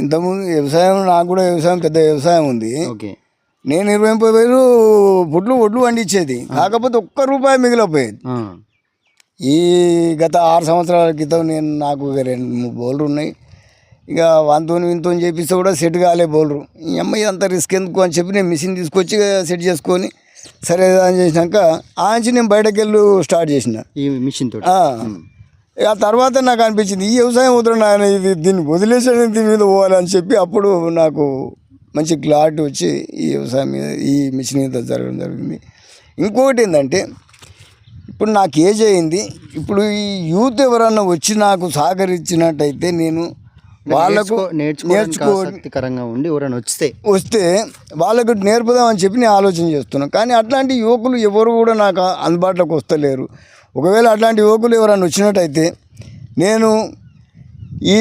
ఇంతకుముందు వ్యవసాయం, నాకు కూడా వ్యవసాయం, పెద్ద వ్యవసాయం ఉంది. ఓకే. నేను 20-30 వేలు ఒడ్లు పండించేది. కాకపోతే ఒక్క రూపాయి మిగిలిపోయేది. ఈ గత 6 సంవత్సరాల క్రితం నాకు 2-3 బౌలర్లు ఉన్నాయి. ఇక వానితో వీనితో చేపిస్తే కూడా సెట్ కాలే బౌలరు. ఈ అమ్మాయి అంత రిస్క్ ఎందుకు అని చెప్పి నేను మిషన్ తీసుకొచ్చి సెట్ చేసుకొని సరే అని చేసినాక ఆంచి నేను బయటకు వెళ్ళి స్టార్ట్ చేసిన ఈ మిషన్ తోటి. ఆ తర్వాత నాకు అనిపించింది ఈ వ్యవసాయం వదిలిన ఆయన దీన్ని వదిలేసాడు, దీని మీద పోవాలని చెప్పి అప్పుడు నాకు మంచి క్లారిటీ వచ్చి ఈ వ్యవసాయం మీద, ఈ మిషన్ మీద జరగడం జరిగింది. ఇంకొకటి ఏంటంటే ఇప్పుడు నాకు ఏజ్ అయింది. ఇప్పుడు ఈ యూత్ ఎవరన్నా వచ్చి నాకు సహకరించినట్టయితే నేను వాళ్ళకు నేర్చుకోవడంగా ఉండి ఎవరైనా వస్తే వాళ్ళకు నేర్పుదామని చెప్పి నేను ఆలోచన చేస్తున్నాను. కానీ అట్లాంటి యువకులు ఎవరు కూడా నాకు అందుబాటులోకి వస్తలేరు. ఒకవేళ అట్లాంటి యువకులు ఎవరైనా వచ్చినట్టయితే నేను ఈ